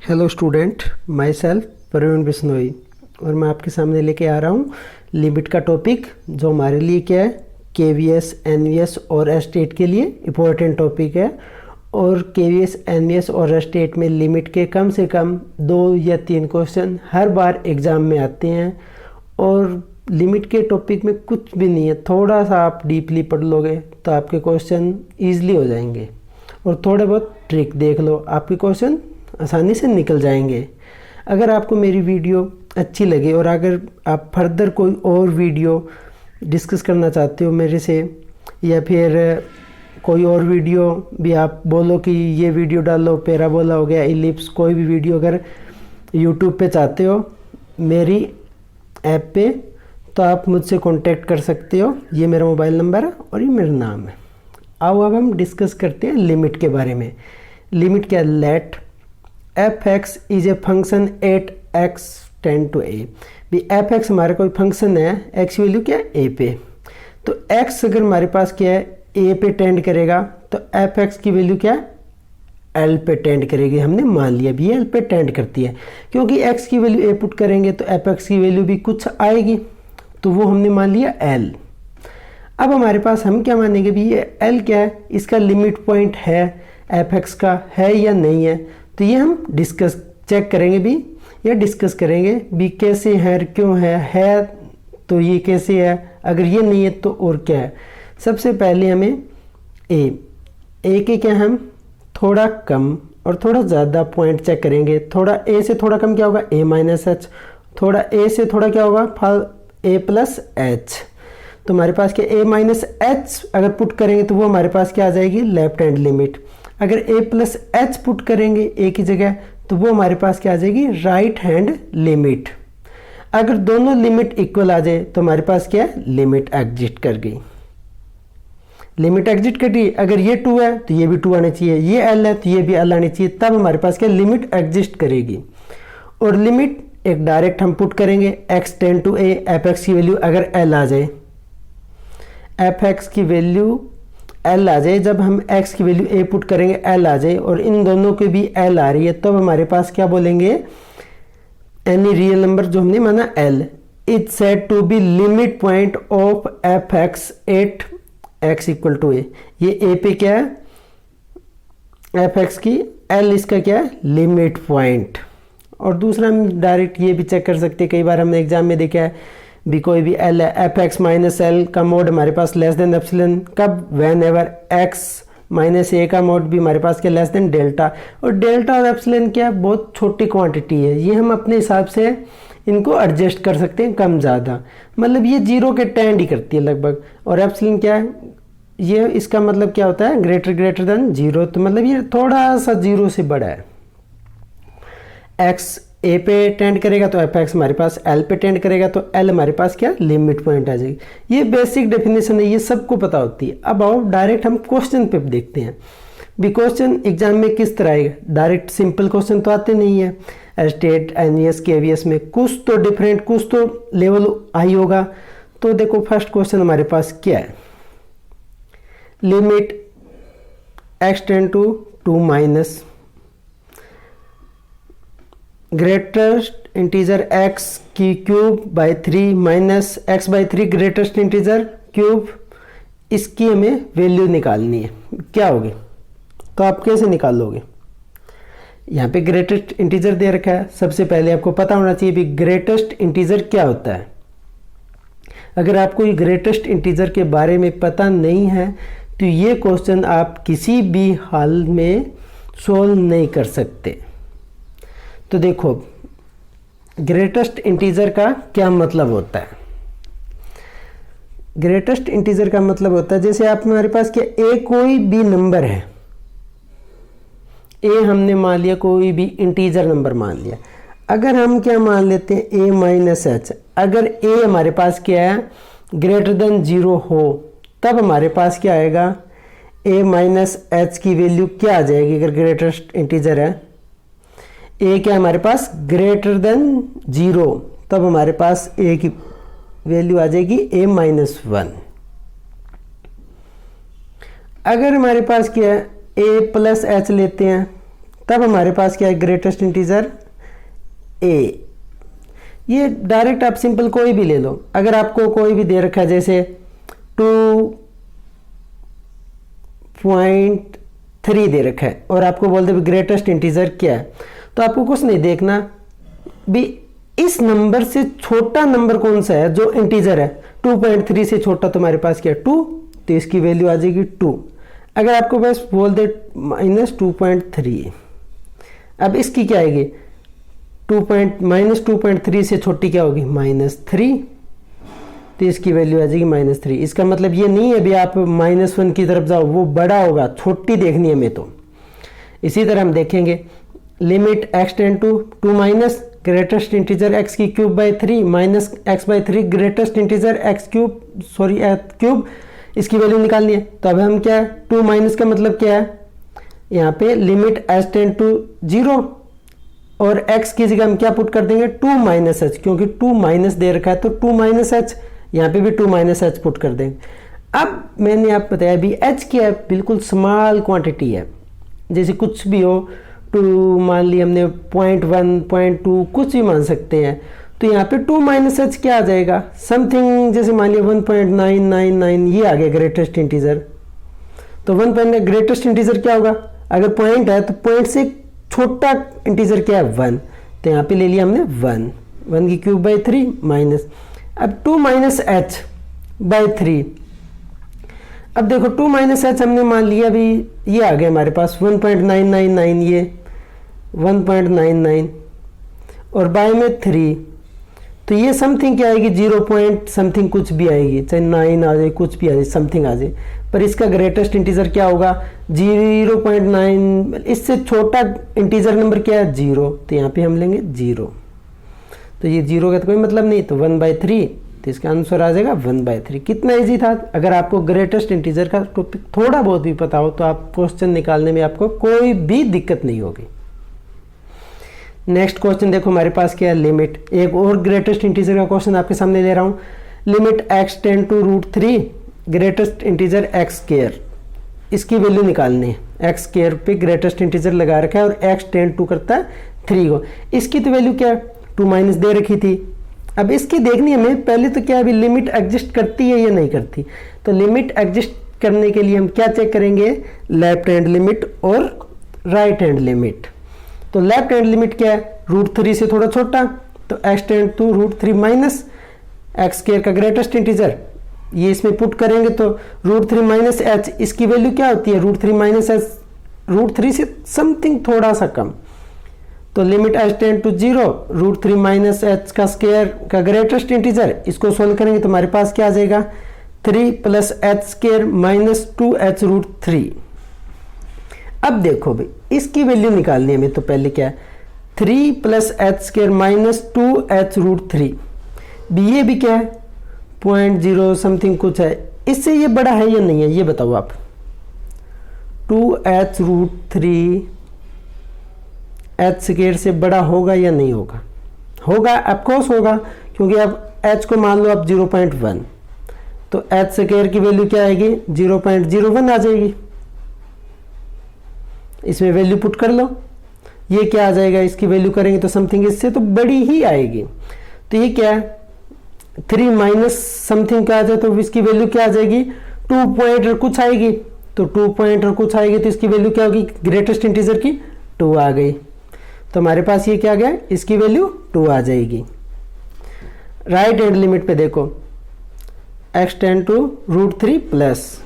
Hello student, myself Praveen Bishnoi और मैं आपके सामने लेके आ रहा हूँ लिमिट का टॉपिक, जो हमारे लिए क्या है केवीएस, एनवीएस और एस्टेट के लिए इम्पोर्टेंट टॉपिक है। और केवीएस, एनवीएस और एस्टेट में लिमिट के कम से कम 2 या 3 क्वेश्चन हर बार एग्ज़ाम में आते हैं। और लिमिट के टॉपिक में कुछ भी नहीं है, थोड़ा सा आप डीपली पढ़ लोगे तो आपके क्वेश्चन ईजिली हो जाएंगे। और थोड़े बहुत ट्रिक देख लो, आपके क्वेश्चन आसानी से निकल जाएंगे। अगर आपको मेरी वीडियो अच्छी लगे और अगर आप फर्दर कोई और वीडियो डिस्कस करना चाहते हो मेरे से, या फिर कोई और वीडियो भी आप बोलो कि ये वीडियो डालो, पैराबोला हो गया, इलिप्स, कोई भी वीडियो अगर यूट्यूब पे चाहते हो मेरी ऐप पे, तो आप मुझसे कांटेक्ट कर सकते हो। ये मेरा मोबाइल नंबर है और ये मेरा नाम है। आओ अब हम डिस्कस करते हैं लिमिट के बारे में। लिमिट क्या? Let f x is a function at x tend to a. भी एफ एक्स हमारा कोई फंक्शन है, एक्स वैल्यू क्या है ए पे, तो एक्स अगर हमारे पास क्या है ए पे टेंड करेगा तो एफ एक्स की वैल्यू क्या है एल पे टेंड करेगी। हमने मान लिया भी एल पे टेंड करती है, क्योंकि एक्स की वैल्यू ए पुट करेंगे तो एफ एक्स की वैल्यू भी कुछ आएगी, तो वो हमने मान लिया एल। अब हमारे पास हम क्या मानेंगे भी ये एल क्या है, इसका लिमिट पॉइंट है एफ एक्स का है या नहीं है, तो ये हम डिस्कस चेक करेंगे भी, या डिस्कस करेंगे भी कैसे है, क्यों है तो ये कैसे है, अगर ये नहीं है तो और क्या है। सबसे पहले हमें ए के क्या हम थोड़ा कम और थोड़ा ज़्यादा पॉइंट चेक करेंगे। थोड़ा ए से थोड़ा कम क्या होगा ए माइनस एच, थोड़ा ए से थोड़ा क्या होगा ए प्लस एच। तो हमारे पास क्या ए माइनस एच अगर पुट करेंगे तो वो हमारे पास क्या आ जाएगी लेफ्ट हैंड लिमिट। अगर ए प्लस एच पुट करेंगे ए की जगह तो वो हमारे पास क्या आ जाएगी राइट हैंड लिमिट। अगर दोनों लिमिट इक्वल आ जाए तो हमारे पास क्या है लिमिट एग्जिस्ट कर गई। लिमिट एग्जिट कर गई, अगर ये 2 है तो ये भी 2 आने चाहिए, ये एल है तो ये भी एल आनी चाहिए, तब हमारे पास क्या लिमिट एग्जिस्ट करेगी। और लिमिट एक डायरेक्ट हम पुट करेंगे x tend to A, F x की वैल्यू अगर एल आ जाए, एफ एक्स की वैल्यू एल आ जाए, जब हम एक्स की वैल्यू ए पुट करेंगे एल आ जाए और इन दोनों की भी एल आ रही है, तब हमारे पास क्या बोलेंगे एनी रियल नंबर जो हमने माना L is said to be limit point of f x at x equal to a. ये ए पे क्या है एफ एक्स की, एल इसका क्या है लिमिट पॉइंट। और दूसरा हम डायरेक्ट ये भी चेक कर सकते हैं, कई बार हमने एग्जाम में देखा है भी कोई भी एल है, एफ एक्स माइनस एल का मोड हमारे पास लेस देन एप्सिलॉन, कब व्हेन एवर एक्स माइनस ए का मोड भी हमारे पास क्या लेस देन डेल्टा। और डेल्टा और एप्सिलॉन क्या बहुत छोटी क्वांटिटी है, ये हम अपने हिसाब से इनको एडजस्ट कर सकते हैं कम ज़्यादा, मतलब ये 0 के टेंड ही करती है लगभग। और एप्सिलॉन क्या है, ये इसका मतलब क्या होता है ग्रेटर देन 0, तो मतलब ये थोड़ा सा 0 से बड़ा है। एक्स ए पे टेंड करेगा तो एफ एक्स हमारे पास एल पे टेंड करेगा तो एल हमारे पास क्या लिमिट पॉइंट आ जाएगी। ये बेसिक डेफिनेशन है, ये सबको पता होती है। अब आओ डायरेक्ट हम क्वेश्चन पे देखते हैं भी क्वेश्चन एग्जाम में किस तरह आएगा। डायरेक्ट सिंपल क्वेश्चन तो आते नहीं है, एस्टेट, एनवीएस, केवीएस में कुछ तो डिफरेंट, कुछ तो लेवल हाई होगा। तो देखो फर्स्ट क्वेश्चन हमारे पास क्या है, limit x tend to 2 minus greatest integer x की cube by 3 minus x by 3 greatest integer cube, इसकी हमें वैल्यू निकालनी है, क्या होगी तो आप कैसे निकालोगे। यहाँ पे ग्रेटेस्ट इंटीजर दे रखा है, सबसे पहले आपको पता होना चाहिए भी ग्रेटेस्ट इंटीजर क्या होता है। अगर आपको ये ग्रेटेस्ट इंटीजर के बारे में पता नहीं है तो ये क्वेश्चन आप किसी भी हाल में सोल्व नहीं कर सकते। तो देखो ग्रेटेस्ट इंटीजर का क्या मतलब होता है। ग्रेटेस्ट इंटीजर का मतलब होता है जैसे आप हमारे पास क्या ए कोई भी नंबर है, ए हमने मान लिया कोई भी इंटीजर नंबर मान लिया, अगर हम क्या मान लेते हैं ए माइनस एच, अगर ए हमारे पास क्या है ग्रेटर देन 0 हो तब हमारे पास क्या आएगा ए माइनस एच की वैल्यू क्या आ जाएगी। अगर ग्रेटेस्ट इंटीजर है ए क्या हमारे पास ग्रेटर देन 0, तब हमारे पास ए की वैल्यू आ जाएगी ए माइनस 1। अगर हमारे पास क्या है ए प्लस एच लेते हैं तब हमारे पास क्या है, ग्रेटेस्ट इंटीजर ए। ये डायरेक्ट आप सिंपल कोई भी ले लो, अगर आपको कोई भी दे रखा है जैसे 2.3 दे रखा है और आपको बोल दे ग्रेटेस्ट इंटीजर क्या है, तो आपको कुछ नहीं देखना भी इस नंबर से छोटा नंबर कौन सा है जो इंटीजर है। 2.3 से छोटा तुम्हारे पास क्या है 2, तो इसकी वैल्यू आ जाएगी 2। अगर आपको बस बोल दे -2.3, अब इसकी क्या आएगी -2.3 से छोटी क्या होगी -3, तो इसकी वैल्यू आ जाएगी -3। इसका मतलब ये नहीं है अभी आप -1 की तरफ जाओ, वो बड़ा होगा, छोटी देखनी है हमें तो। इसी तरह हम देखेंगे limit x tend to 2 minus greatest integer x की cube by 3 minus x by 3 greatest integer x cube, इसकी वैल्यू निकालनी है। तो अब हम क्या है 2 माइनस का मतलब क्या है, यहाँ पे लिमिट h टेंड टू 0 और x की जगह हम क्या पुट कर देंगे 2 माइनस एच, क्योंकि 2 माइनस दे रखा है तो 2 माइनस एच, यहाँ पे भी 2 माइनस एच पुट कर देंगे। अब मैंने आपको बताया भी h क्या है, बिल्कुल स्मॉल क्वांटिटी है, जैसे कुछ भी हो 2 मान ली हमने 0.1 0.2 कुछ भी मान सकते हैं, तो यहाँ पे 2 माइनस एच क्या आ जाएगा समथिंग, जैसे मान लिया 1.999 ये आ गया ग्रेटेस्ट इंटीजर। तो 1.9 ग्रेटेस्ट इंटीजर क्या होगा, अगर पॉइंट है तो पॉइंट से छोटा इंटीजर क्या है 1, तो यहाँ पे ले लिया हमने 1 की क्यूब बाई 3 माइनस, अब 2 माइनस एच बाई 3। अब देखो 2 माइनस एच हमने मान लिया, अभी ये आ गया हमारे पास 1.999, ये 1.99 और बाय में 3, तो ये समथिंग क्या आएगी 0 पॉइंट समथिंग कुछ भी आएगी, चाहे 9 आ जाए कुछ भी आ जाए समथिंग आ जाए, पर इसका ग्रेटेस्ट इंटीजर क्या होगा 0.9, इससे छोटा इंटीजर नंबर क्या है 0, तो यहाँ पे हम लेंगे 0, तो ये 0 का तो कोई मतलब नहीं, तो 1/3, तो इसका आंसर आ जाएगा 1/3। कितना इजी था। अगर आपको ग्रेटेस्ट इंटीजर का टॉपिक थोड़ा बहुत भी पता हो तो आप क्वेश्चन निकालने में आपको कोई भी दिक्कत नहीं होगी। नेक्स्ट क्वेश्चन देखो हमारे पास क्या है, लिमिट, एक और ग्रेटेस्ट इंटीजर का क्वेश्चन आपके सामने ले रहा हूँ। Limit x tend to √3 greatest integer x square, इसकी वैल्यू निकालनी है। x स्क्वायर पे ग्रेटेस्ट इंटीजर लगा रखा है और x टेंड टू करता है 3 को, इसकी तो वैल्यू क्या है 2 माइनस दे रखी थी। अब इसकी देखनी है हमें, पहले तो क्या अभी लिमिट एग्जिस्ट करती है या नहीं करती, तो लिमिट एग्जिस्ट करने के लिए हम क्या चेक करेंगे, लेफ्ट हैंड लिमिट और राइट हैंड लिमिट। तो लेफ्ट हैंड लिमिट क्या है √3 से थोड़ा छोटा, तो x tend to √3 minus x square का ग्रेटेस्ट इंटीजर, ये इसमें पुट करेंगे तो √3 माइनस एच, इसकी वैल्यू क्या होती है √3 माइनस एच, √3 से समथिंग थोड़ा सा कम, तो limit h tend to 0 √3 minus H का स्क्वायर का ग्रेटेस्ट इंटीजर, इसको सोल्व करेंगे तो हमारे पास क्या आ जाएगा 3 plus H square minus 2h √3। अब देखो भाई इसकी वैल्यू निकालनी है हमें, तो पहले क्या है 3 plus H square minus 2h √3, ये भी क्या है 0.0 समथिंग कुछ है, इससे ये बड़ा है या नहीं है ये बताओ आप। 2h √3 एच स्क्वायर से बड़ा होगा या नहीं होगा, होगा ऑफकोर्स होगा, क्योंकि अब h को मान लो आप 0.1, तो एच स्क्वायर की वैल्यू क्या आएगी 0.01 आ जाएगी, इसमें वैल्यू पुट कर लो, ये क्या आ जाएगा, इसकी वैल्यू करेंगे तो समथिंग इससे तो बड़ी ही आएगी, तो ये क्या है 3 माइनस समथिंग का आ जाए तो इसकी वैल्यू क्या आ जाएगी 2 पॉइंट और कुछ आएगी, तो 2 पॉइंट और कुछ आएगी तो इसकी वैल्यू क्या होगी ग्रेटेस्ट इंटीजर की 2 आ गई, तो हमारे पास ये क्या गया इसकी वैल्यू 2 आ जाएगी। राइट हैंड लिमिट पे देखो x टेंड टू √3 प्लस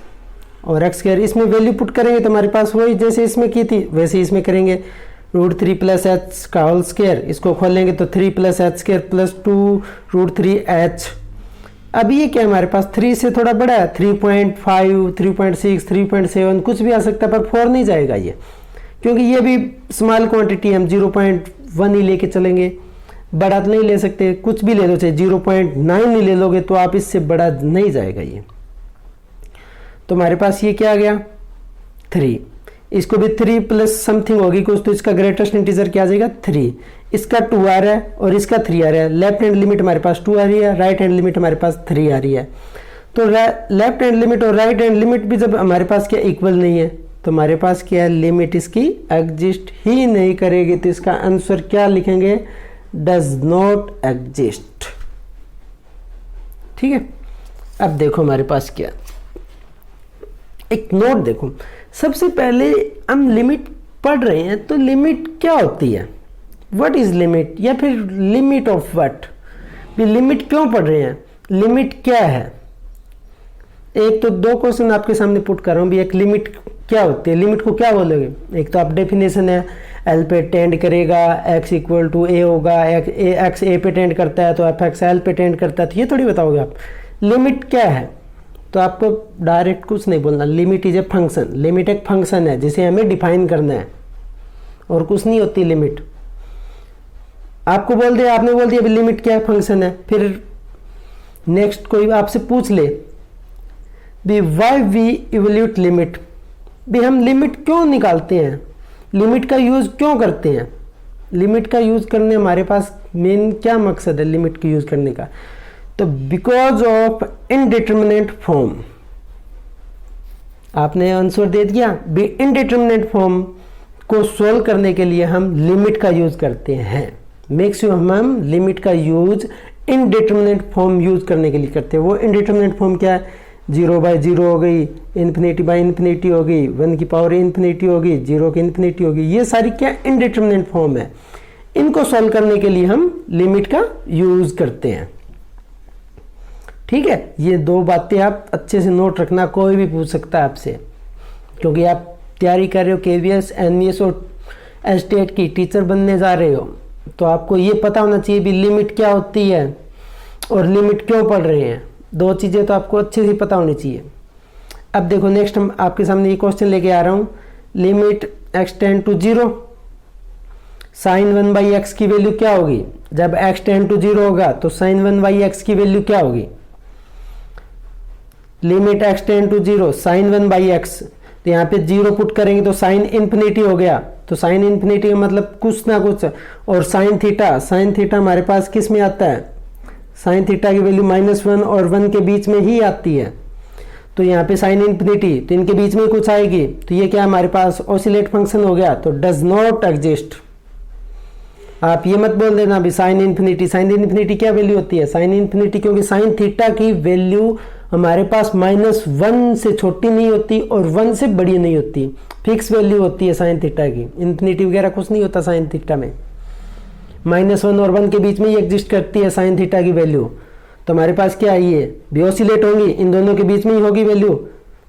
और x स्क्वायर, इसमें वैल्यू पुट करेंगे तो हमारे पास वही जैसे इसमें की थी वैसे इसमें करेंगे, √3 प्लस एच का होल स्क्वायर, इसको खोलेंगे तो 3 plus H square plus 2 √3h। अब ये क्या हमारे पास 3 से थोड़ा बड़ा है, 3.5 3.6 3.7 कुछ भी आ सकता है, पर 4 नहीं जाएगा ये, क्योंकि ये भी स्मॉल क्वांटिटी हम 0.1 ही लेके चलेंगे, बड़ा तो नहीं ले सकते, कुछ भी ले लो, चाहे 0.9 ही ले लोगे तो आप इससे बड़ा नहीं जाएगा ये। तो हमारे पास ये क्या आ गया 3, इसको भी 3 प्लस समथिंग होगी कुछ, तो इसका ग्रेटेस्ट इंटीजर क्या आ जाएगा 3, इसका 2 आ रहा है और इसका 3 आ रहा है। लेफ्ट हैंड लिमिट हमारे पास 2 आ रही है, राइट हैंड लिमिट हमारे पास 3 आ रही है, तो लेफ्ट हैंड लिमिट और राइट हैंड लिमिट भी जब हमारे पास क्या इक्वल नहीं है तो हमारे पास क्या है, लिमिट इसकी एग्जिस्ट ही नहीं करेगी, तो इसका आंसर क्या लिखेंगे, डज नॉट एग्जिस्ट। ठीक है, अब देखो हमारे पास क्या, एक नोट देखो, सबसे पहले हम लिमिट पढ़ रहे हैं तो लिमिट क्या होती है, व्हाट इज लिमिट, या फिर लिमिट ऑफ व्हाट, भी लिमिट क्यों पढ़ रहे हैं, लिमिट क्या है। एक तो दो क्वेश्चन आपके सामने पुट कर रहा हूं भी, एक लिमिट क्या होती है, लिमिट को क्या बोलोगे, एक तो आप डेफिनेशन है एल पे टेंड करेगा, एक्स इक्वल टू ए होगा, एक्स ए पे टेंड करता है तो एफ एक्स एल पे टेंड करता है, तो ये थोड़ी बताओगे आप लिमिट क्या है। तो आपको डायरेक्ट कुछ नहीं बोलना, limit is a function, limit एक फंक्शन है जिसे हमें डिफाइन करना है और कुछ नहीं होती लिमिट। आपको बोल दिया, आपने बोल दिया अभी लिमिट क्या है, फंक्शन है, फिर नेक्स्ट कोई आपसे पूछ ले भी वाई वी इवैल्यूएट लिमिट, भी हम लिमिट क्यों निकालते हैं, लिमिट का यूज क्यों करते हैं, लिमिट का यूज करने हमारे पास मेन क्या मकसद है लिमिट के यूज करने का, तो बिकॉज ऑफ इनडिटरमिनेट फॉर्म। आपने आंसर दे दिया भी, इनडिटरमिनेट फॉर्म को सोल्व करने के लिए हम लिमिट का यूज करते हैं, मैक्सिमम हम लिमिट का यूज इनडिटरमिनेट फॉर्म यूज करने के लिए करते हैं। वो इनडिटरमिनेट फॉर्म क्या है, 0/0 हो गई, इन्फिनिटी/इन्फिनिटी हो गई, 1 की पावर इन्फिनिटी हो गई, 0 की इन्फिनिटी हो गई, ये सारी क्या इनडिटरमिनेट फॉर्म है, इनको सॉल्व करने के लिए हम लिमिट का यूज करते हैं। ठीक है, ये दो बातें आप अच्छे से नोट रखना, कोई भी पूछ सकता है आपसे, क्योंकि आप तैयारी कर रहे हो केवीएस, एनवीएस और एस्टेट की, टीचर बनने जा रहे हो, तो आपको ये पता होना चाहिए भी लिमिट क्या होती है और लिमिट क्यों पढ़ रहे हैं, दो चीज़ें तो आपको अच्छे से पता होनी चाहिए। अब देखो नेक्स्ट हम आपके सामने ये क्वेश्चन लेके आ रहा हूँ, limit x tend to 0, sine 1/x की वैल्यू क्या होगी, जब x टेंड टू 0 होगा तो साइन 1/x की वैल्यू क्या होगी, limit x tend to 0 sine 1/x, तो यहाँ पे 0 पुट करेंगे तो साइन इन्फिनिटी हो गया, तो साइन इन्फिनिटी का मतलब कुछ ना कुछ, और साइन थीटा हमारे पास किस में आता है, साइन थीटा की वैल्यू -1 और 1 के बीच में ही आती है, तो यहाँ पे साइन इन्फिनिटी, तो इनके बीच में कुछ आएगी, तो ये क्या हमारे पास ऑसिलेट फंक्शन हो गया, तो डज नॉट एग्जिस्ट। आप ये मत बोल देना भी साइन इन्फिनिटी क्या वैल्यू होती है, साइन इन्फिनिटी, क्योंकि साइन थीटा की वैल्यू हमारे पास -1 से छोटी नहीं होती और 1 से बड़ी नहीं होती, फिक्स वैल्यू होती है साइन थीटा की, इन्फिनिटी वगैरह कुछ नहीं होता साइन थीटा में, -1 और 1 के बीच में ही एग्जिस्ट करती है साइन थीटा की वैल्यू। तो हमारे पास क्या है, ये भी ऑसिलेट होंगी, इन दोनों के बीच में ही होगी वैल्यू,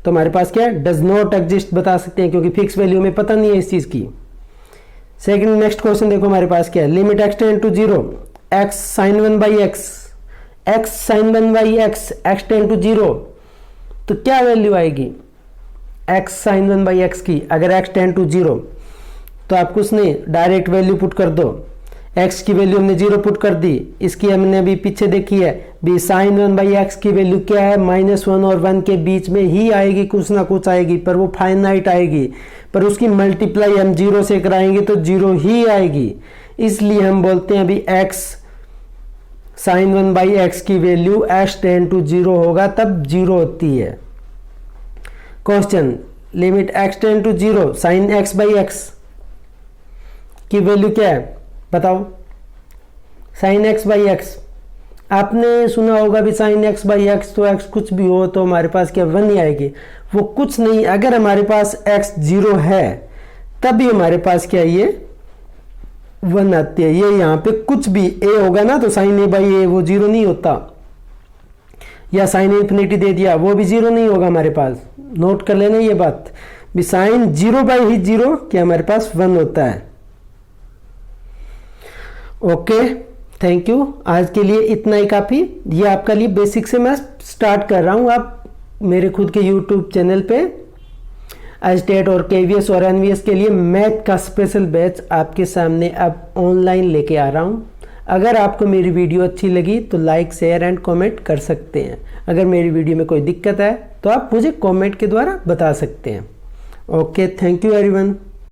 तो हमारे पास क्या है, डज नॉट एग्जिस्ट बता सकते हैं, क्योंकि फिक्स वैल्यू में पता नहीं है इस चीज की। सेकंड नेक्स्ट क्वेश्चन देखो हमारे पास क्या है, limit x tend to 0, x sin 1/x, x tend to 0, तो क्या वैल्यू आएगी x sin 1/x की, अगर x टेंड टू 0, तो आप कुछ नहीं डायरेक्ट वैल्यू पुट कर दो, x की वैल्यू हमने 0 पुट कर दी, इसकी हमने अभी पीछे देखी है भी साइन 1/x की वैल्यू क्या है, -1 और 1 के बीच में ही आएगी, कुछ ना कुछ आएगी, पर वो फाइनाइट आएगी, पर उसकी मल्टीप्लाई हम 0 से कराएंगे तो 0 ही आएगी, इसलिए हम बोलते हैं अभी x साइन 1/x की वैल्यू x टेंड टू 0 होगा तब 0 होती है। Question, limit x tend to 0 sine x/x की वैल्यू क्या है बताओ, साइन x/x, आपने सुना होगा भी साइन x/x, तो x कुछ भी हो तो हमारे पास क्या 1 ही आएगी, वो कुछ नहीं, अगर हमारे पास x 0 है तभी हमारे पास क्या ये 1 आती है, ये यहाँ पे कुछ भी a होगा ना तो साइन a/a वो 0 नहीं होता, या साइन इन्फिनिटी दे दिया वो भी 0 नहीं होगा हमारे पास, नोट कर लेना ये बात भी, साइन 0/0 क्या हमारे पास 1 होता है। ओके, थैंक यू, आज के लिए इतना ही काफ़ी, ये आपका लिए बेसिक से मैं स्टार्ट कर रहा हूँ। आप मेरे खुद के यूट्यूब चैनल पे एस्टेट और केवीएस और एनवीएस के लिए मैथ का स्पेशल बैच आपके सामने अब ऑनलाइन लेके आ रहा हूँ। अगर आपको मेरी वीडियो अच्छी लगी तो लाइक शेयर एंड कमेंट कर सकते हैं, अगर मेरी वीडियो में कोई दिक्कत है तो आप मुझे कमेंट के द्वारा बता सकते हैं। Okay, thank you everyone.